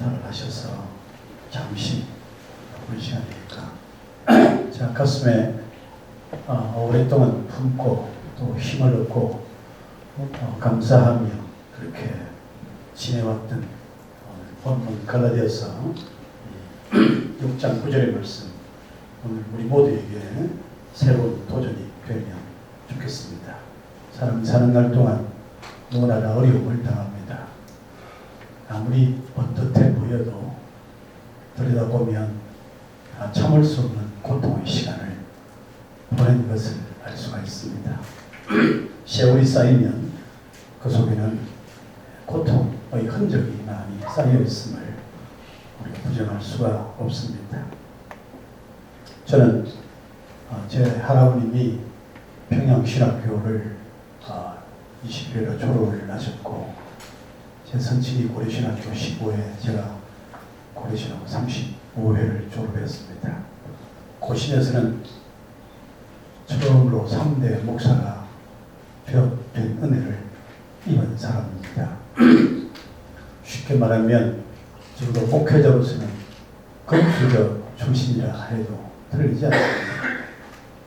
부탁을 하셔서 잠시 볼 시간이니까 제가 가슴에 오랫동안 품고 또 힘을 얻고 감사하며 그렇게 지내왔던 본문 갈라디아서 6장 9절의 말씀, 오늘 우리 모두에게 새로운 도전이 되면 좋겠습니다. 사람이 사는 날 동안 누구나 다 어려움을 당합니다. 아무리 어떻게 보여도 들여다보면 참을 수 없는 고통의 시간을 보낸 것을 알 수가 있습니다. 세월이 쌓이면 그 속에는 고통의 흔적이 많이 쌓여 있음을 우리가 부정할 수가 없습니다. 저는 제 할아버님이 평양신학교를 21회로 졸업을 하셨고, 제 선친이 고려신학교 15회, 제가 고려신학교 35회를 졸업했습니다. 고신에서는 처음으로 3대 목사가 된 은혜를 입은 사람입니다. 쉽게 말하면 적어도 목회자로서는 금수저 출신이라 해도 틀리지 않습니다.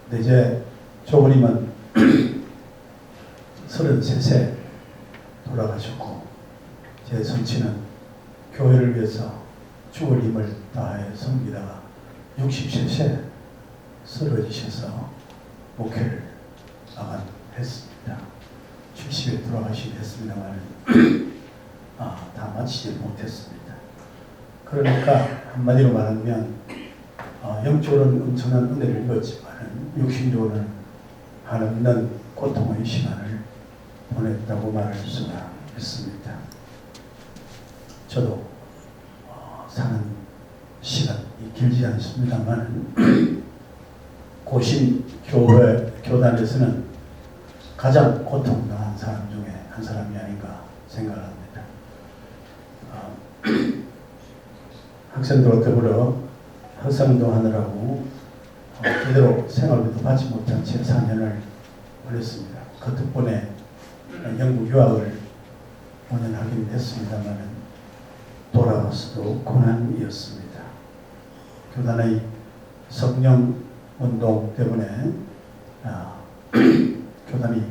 근데 이제 조부님은 33세 돌아가셨고, 제 선친은 교회를 위해서 죽을 힘을 다해 섬기다가 67세 쓰러지셔서 목회를 마감했습니다. 70에 돌아가시긴 했습니다만 다 마치지 못했습니다. 그러니까 한마디로 말하면 영적으로는 엄청난 은혜를 입었지만 육신적으로는 한없는 고통의 시간을 보냈다고 말할 수가 있습니다. 저도 사는 시간이 길지 않습니다만 고신 교단에서는 가장 고통당한 사람 중에 한 사람이 아닌가 생각합니다. 학생들과 더불어 학생도 하느라고 제대로 생활비도 받지 못한 채 4년을 보냈습니다. 그 덕분에 영국 유학을 5년 하긴 했습니다만 돌아와서도 고난이었습니다. 교단의 성령 운동 때문에 교단이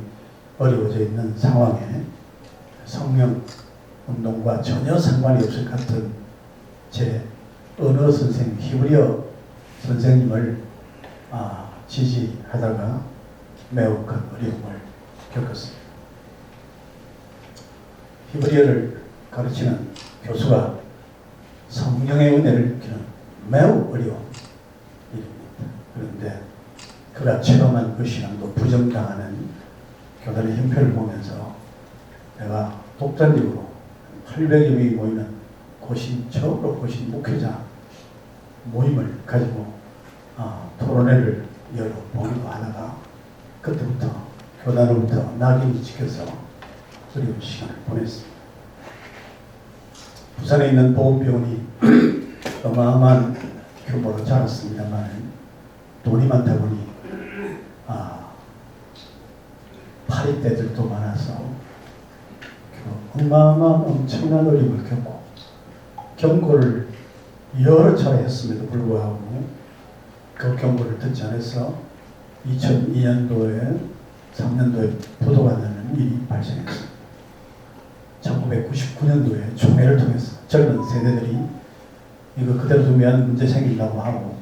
어려워져 있는 상황에 성령 운동과 전혀 상관이 없을 것 같은 제 언어 선생님, 히브리어 선생님을 지지하다가 매우 큰 어려움을 겪었습니다. 히브리어를 가르치는 교수가 성령의 은혜를 느끼는 매우 어려운 일입니다. 그런데 그가 체험한 그 신앙도 부정당하는 교단의 형편을 보면서 내가 독단적으로 800여 명이 모이는 처음으로 고신 목회자 모임을 가지고 토론회를 열어보기도 하다가 그때부터 교단으로부터 낙인이 찍혀서 어려운 시간을 보냈습니다. 부산에 있는 보건병원이 어마어마한 규모로 자랐습니다만 돈이 많다 보니 파리떼들도 많아서 어마어마한 엄청난 어려움을 겪고 경고를 여러 차례 했음에도 불구하고 그 경고를 듣지 않아서 2002년도에 3년도에 부도가 나는 일이 발생했습니다. 1999년도에 총회를 통해서 젊은 세대들이 이거 그대로 두면 문제 생긴다고 하고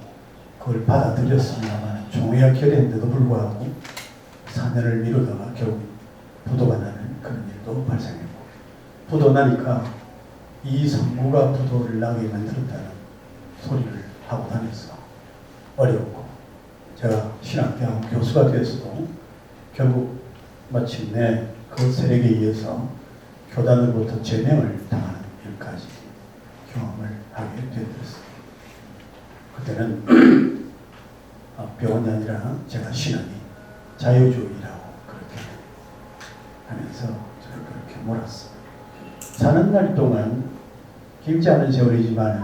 그걸 받아들였습니다만 총회가 결의했는데도 불구하고 4년을 미루다가 결국 부도가 나는 그런 일도 발생했고, 부도 나니까 이 성부가 부도를 나게 만들었다는 소리를 하고 다녀서 어려웠고, 제가 신학대학 교수가 되어서도 결국 마침내 그 세력에 의해서 교단으로부터 제명을 당하는 일까지 경험을 하게 되었습니다. 그때는 병원이 아니라 제가 신학이 자유주의라고 그렇게 하면서 저를 그렇게 몰았습니다. 사는 날 동안 길지 않은 세월이지만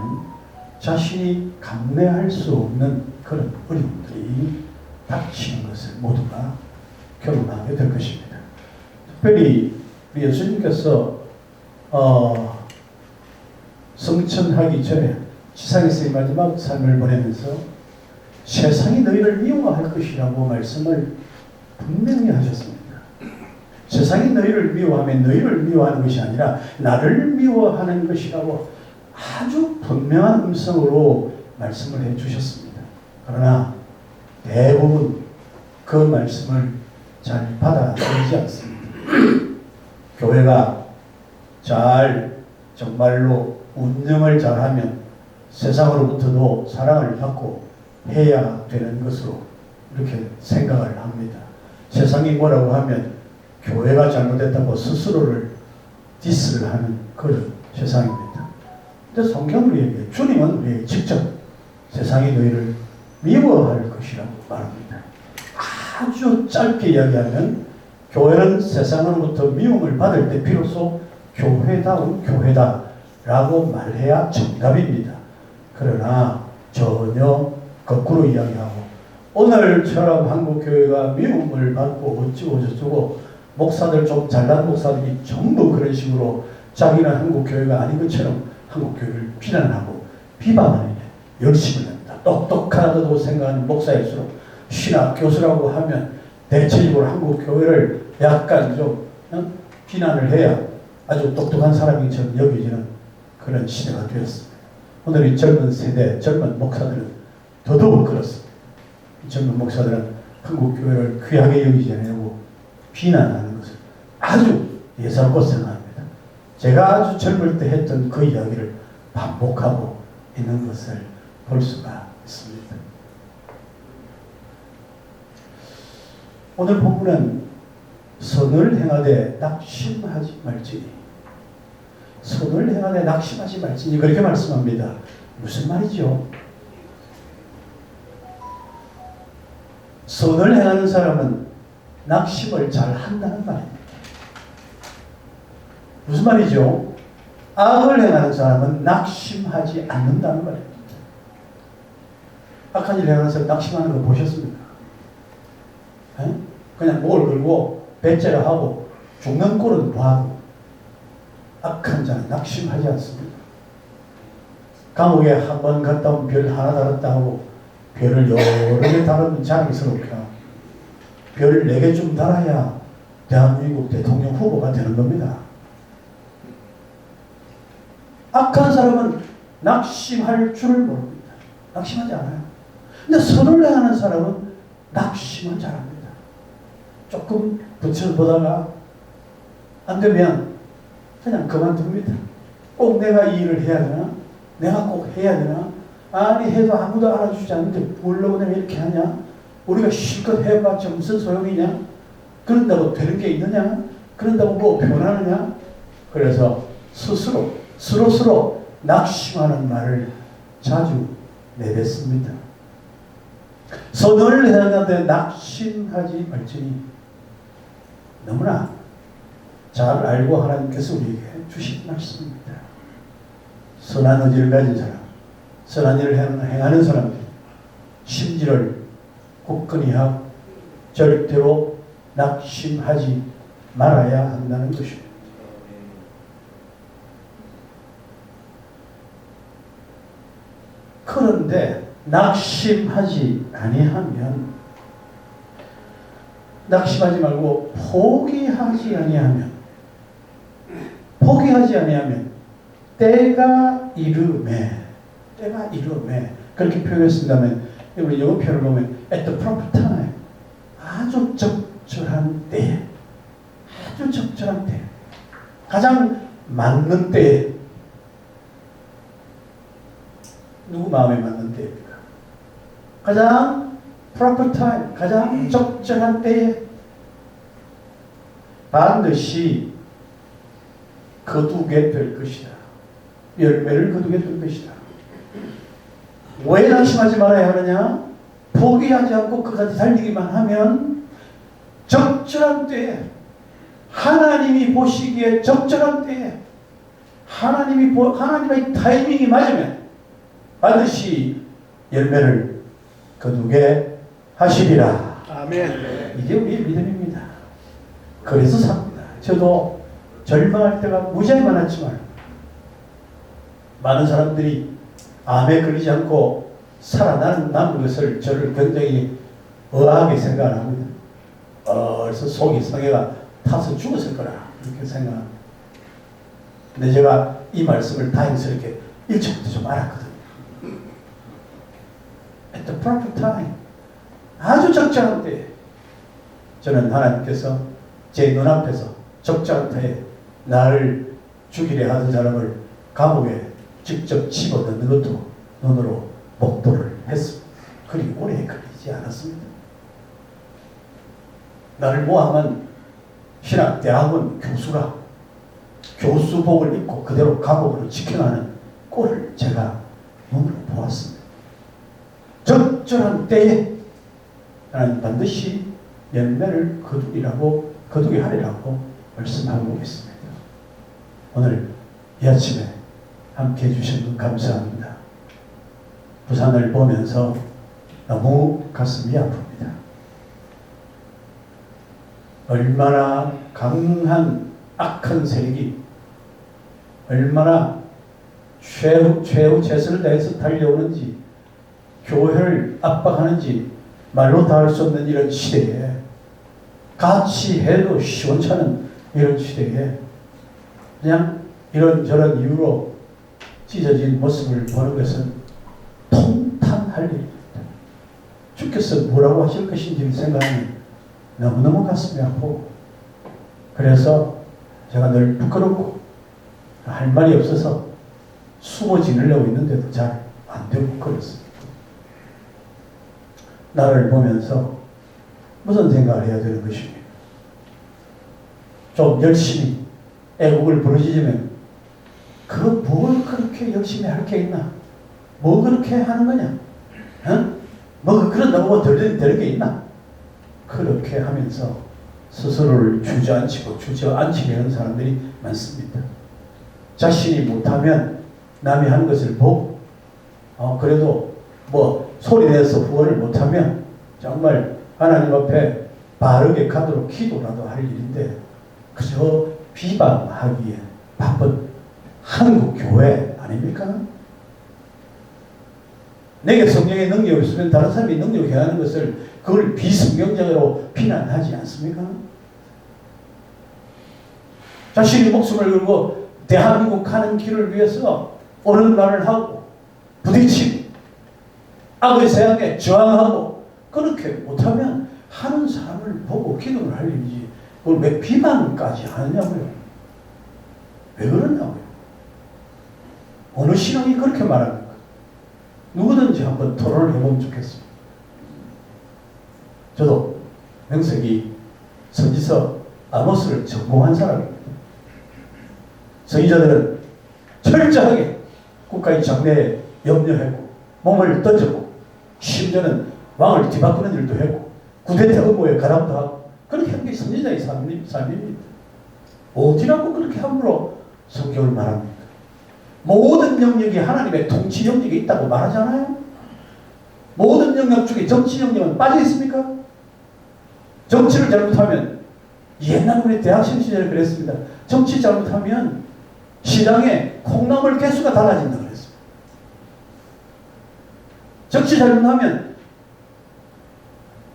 자신이 감내할 수 없는 그런 어려움들이 닥치는 것을 모두가 경험하게 될 것입니다. 특별히 우리 예수님께서 성천 승천하기 전에 지상에서의 마지막 삶을 보내면서 세상이 너희를 미워할 것이라고 말씀을 분명히 하셨습니다. 세상이 너희를 미워하면 너희를 미워하는 것이 아니라 나를 미워하는 것이라고 아주 분명한 음성으로 말씀을 해주셨습니다. 그러나 대부분 그 말씀을 잘 받아들이지 않습니다. 교회가 정말로 운영을 잘하면 세상으로부터도 사랑을 받고 해야 되는 것으로 이렇게 생각을 합니다. 세상이 뭐라고 하면 교회가 잘못했다고 스스로를 디스를 하는 그런 세상입니다. 근데 성경은 우리에게, 주님은 우리에게 직접 세상이 너희를 미워할 것이라고 말합니다. 아주 짧게 이야기하면 교회는 세상으로부터 미움을 받을 때 비로소 교회다운 교회다라고 말해야 정답입니다. 그러나 전혀 거꾸로 이야기하고 오늘처럼 한국교회가 미움을 받고 어찌고 저쩌고 목사들 좀 잘난 목사들이 전부 그런 식으로 자기는 한국교회가 아닌 것처럼 한국교회를 비난하고 비방하는 데 열심을 합니다. 똑똑하다고 생각하는 목사일수록 신학 교수라고 하면 대체적으로 한국교회를 약간 좀 비난을 해야 아주 똑똑한 사람이처럼 여겨지는 그런 시대가 되었습니다. 오늘 이 젊은 세대, 젊은 목사들은 더더욱 그렇습니다. 이 젊은 목사들은 한국교회를 귀하게 여기지 않고 비난하는 것을 아주 예사롭고 생각합니다. 제가 아주 젊을 때 했던 그 이야기를 반복하고 있는 것을 볼 수가 있습니다. 오늘 본문은 선을 행하되 낙심하지 말지니, 선을 행하되 낙심하지 말지니 그렇게 말씀합니다. 무슨 말이죠? 선을 행하는 사람은 낙심을 잘 한다는 말입니다. 무슨 말이죠? 악을 행하는 사람은 낙심하지 않는다는 말입니다. 악한 일 행하는 사람 낙심하는 거 보셨습니까? 에? 그냥 목을 걸고 배째라 하고 죽는 꼴은 봐도 악한 자는 낙심하지 않습니다. 감옥에 한 번 갔다 오면 별 하나 달았다 하고 별을 여러 개 달으면 자랑스럽게 하고 별 4개쯤 달아야 대한민국 대통령 후보가 되는 겁니다. 악한 사람은 낙심할 줄을 모릅니다. 낙심하지 않아요. 근데 선을 행하는 사람은 낙심을 잘합니다. 조금 붙여 보다가 안 되면 그냥 그만둡니다. 꼭 내가 이 일을 해야 되나? 내가 꼭 해야 되나? 아니 해도 아무도 알아주지 않는데 뭘로 내가 이렇게 하냐? 우리가 실컷 해봤자 무슨 소용이냐? 그런다고 되는 게 있느냐? 그런다고 뭐 변하느냐? 그래서 스스로 낙심하는 말을 자주 내뱉습니다. 선을 행하는데 낙심하지 말지니 너무나 잘 알고 하나님께서 우리에게 주신 말씀입니다. 선한 의지를 가진 사람, 선한 일을 행하는 사람들, 심지를 굳건히 하고 절대로 낙심하지 말아야 한다는 것입니다. 그런데 낙심하지 아니하면, 낙심하지 말고 포기하지 아니하면 때가 이르매 그렇게 표현했습니다만 우리 영어 표현을 보면 at the proper time, 아주 적절한 때에, 가장 맞는 때에, 누구 마음에 맞는 때입니까? 가장 proper time, 가장 적절한 때에 반드시 거두게 될 것이다. 열매를 거두게 될 것이다. 왜 낙심하지 말아야 하느냐? 포기하지 않고 끝까지 달리기만 하면 적절한 때에, 하나님이 보시기에 적절한 때에, 하나님의 타이밍이 맞으면 반드시 열매를 거두게 하시리라. 아멘. 이게 우리의 믿음입니다. 그래서 삽니다. 저도 절망할 때가 무지하게 많았지만 많은 사람들이 암에 걸리지 않고 살아남은 것을 저를 굉장히 의아하게 생각합니다. 그래서 속이 성에가 타서 죽었을 거라 이렇게 생각합니다. 근데 제가 이 말씀을 다행스럽게 일찍부터 좀 알았거든요. At the perfect time, 아주 적절한 때에 저는 하나님께서 제 눈앞에서 적절한 때에 나를 죽이려 하는 사람을 감옥에 직접 집어넣는 것도 눈으로 목도를 했습니다. 그리 오래 걸리지 않았습니다. 나를 모함한 신학대학원 교수가 교수복을 입고 그대로 감옥으로 지켜가는 꼴을 제가 눈으로 보았습니다. 적절한 때에 나는 반드시 열매를 거두게 하리라고 말씀하고 있습니다. 오늘 이 아침에 함께 해주신 분 감사합니다. 부산을 보면서 너무 가슴이 아픕니다. 얼마나 강한 악한 세력이 얼마나 최후 최선을 다해서 달려오는지 교회를 압박하는지 말로 다 할 수 없는 이런 시대에 같이 해도 시원찮은 이런 시대에 그냥 이런저런 이유로 찢어진 모습을 보는 것은 통탄할 일입니다. 주께서 뭐라고 하실 것인지 생각하면 너무너무 가슴이 아프고 그래서 제가 늘 부끄럽고 할 말이 없어서 숨어 지내려고 했는데도 잘 안 되고 그렇습니다. 나를 보면서 무슨 생각을 해야 되는 것입니까? 좀 열심히 애국을 부르짖으면 그 뭘 그렇게 열심히 할 게 있나? 뭐 그렇게 하는 거냐? 뭐 그런다고 뭐 되는 게 있나? 그렇게 하면서 스스로를 주저앉히게 하는 사람들이 많습니다. 자신이 못하면 남이 하는 것을 보고 그래도 뭐 소리내서 후원을 못하면 정말 하나님 앞에 바르게 가도록 기도라도 할 일인데 그저 비방하기에 바쁜 한국 교회 아닙니까? 내게 성령의 능력이 없으면 다른 사람이 능력해야 하는 것을 그걸 비성경적으로 비난하지 않습니까? 자신이 목숨을 걸고 대한민국 가는 길을 위해서 옳은 말을 하고 부딪히고 악의 세상에 저항하고 그렇게 못하면 하는 사람을 보고 기도를 할 일이지 그걸 왜 비방까지 하느냐고요. 왜 그러냐고요. 어느 신앙이 그렇게 말합니까? 누구든지 한번 토론을 해보면 좋겠습니다. 저도 명색이 선지서 아모스를 전공한 사람입니다. 선지자들은 철저하게 국가의 장래에 염려하고 몸을 던졌고 심지어는 왕을 뒤바꾸는 일도 했고 구대대 업무에 가담도 하고 그렇게 한 게 선지자의 삶입니다. 어디라고 그렇게 함부로 성경을 말합니까? 모든 영역이 하나님의 통치 영역에 있다고 말하잖아요. 모든 영역 중에 정치 영역은 빠져 있습니까? 정치를 잘못하면 옛날 우리 대학생 시절에 그랬습니다. 정치 잘못하면 시장에 콩나물 개수가 달라진다고 그랬습니다. 정치 잘못하면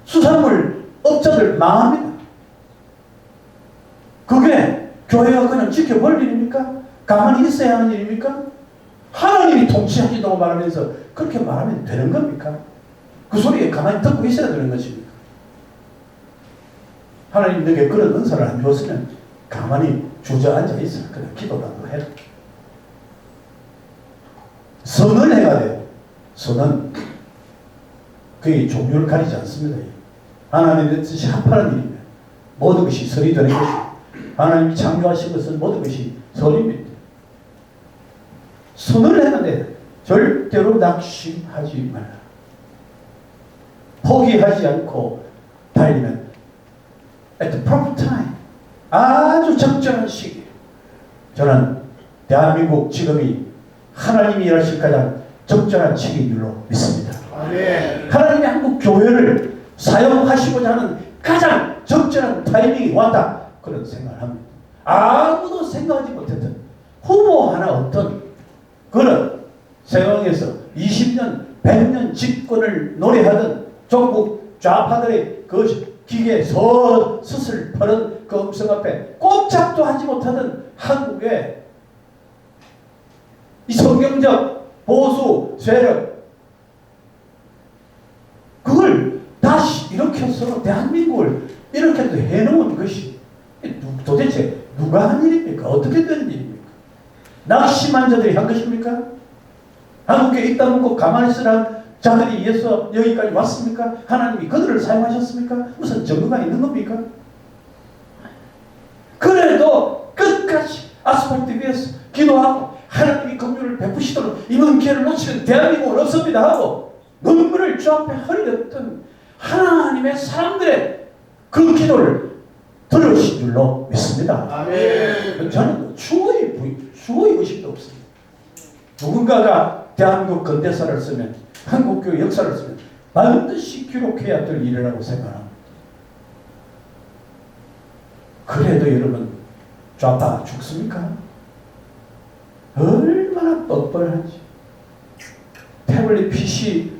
수산물 업자들 망합니다. 그게 교회가 그냥 지켜볼 일입니까? 가만히 있어야 하는 일입니까? 하나님이 통치하신다고 말하면서 그렇게 말하면 되는 겁니까? 그 소리에 가만히 듣고 있어야 되는 것입니까? 하나님 너에게 그런 은사를 안 주었으면 가만히 주저앉아 있어. 그래 기도라도 해라. 선을 해야 돼요. 선은 그게 종류를 가리지 않습니다. 하나님의 뜻이 합하는 일입니다. 모든 것이 선이 되는 것입니다. 하나님이 창조하신 것은 모든 것이 선입니다. 선을 해야 돼. 절대로 낙심하지 말라. 포기하지 않고 달리면 at the proper time 아주 적절한 시기에 저는 대한민국 지금이 하나님이 일하실 가장 적절한 시기인 줄로 믿습니다. 아멘. 하나님이 한국 교회를 사용하시고자 하는 가장 적절한 타이밍이 왔다. 그런 생각을 합니다. 아무도 생각하지 못했던 후보 하나 없던 그는 상황에서 20년, 100년 집권을 노래하던 종북 좌파들의 그 기계 서스을 퍼는 그 음성 앞에 꼼짝도 하지 못하던 한국의 이 성경적 보수 세력, 그걸 다시 일으켜서 대한민국을 이렇게 해놓은 것이 도대체 누가 한 일입니까? 어떻게 된 일입니까? 낙심한 자들이 한 것입니까? 한국에 있다 먹고 가만히 있으란 자들이 위해서 여기까지 왔습니까? 하나님이 그들을 사용하셨습니까? 무슨 증거가 있는 겁니까? 그래도 끝까지 아스팔트 위에서 기도하고 하나님이 긍휼을 베푸시도록 이번 기회를 놓치는 대한민국은 없습니다 하고 눈물을 주 앞에 흘렸던 하나님의 사람들의 그 기도를 들으신 줄로 믿습니다. 아멘. 저는 추호의 의식도 없습니다. 누군가가 대한민국 근대사를 쓰면, 한국교회 역사를 쓰면 반드시 기록해야 될 일이라고 생각합니다. 그래도 여러분, 좌파 죽습니까? 얼마나 뻔뻔한지. 태블릿 PC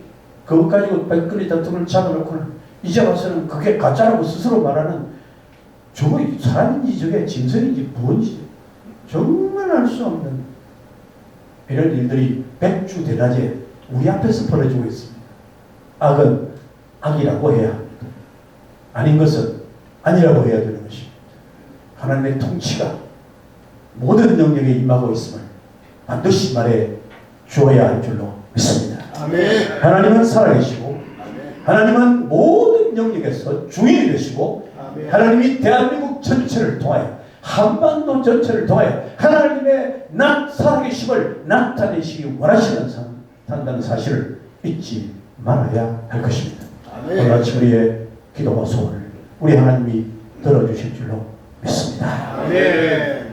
그것 가지고 박근혜 대통령을 잡아놓고는 이제 와서는 그게 가짜라고 스스로 말하는 저게 사람인지 저게 짐승인지 무엇인지 정말 알 수 없는 이런 일들이 백주대낮에 우리 앞에서 벌어지고 있습니다. 악은 악이라고 해야 합니다. 아닌 것은 아니라고 해야 되는 것입니다. 하나님의 통치가 모든 영역에 임하고 있음을 반드시 말해 주어야 할 줄로 믿습니다. 아멘. 하나님은 살아계시고 아멘. 하나님은 모든 영역에서 주인이 되시고 아멘. 하나님이 대한민국 전체를 통하여 한반도 전체를 통하여 하나님의 살아계심을 나타내시기 원하시는 산다는 사실을 잊지 말아야 할 것입니다. 아멘. 오늘 아침 우리의 기도와 소원을 우리 하나님이 들어주실 줄로 믿습니다. 아멘.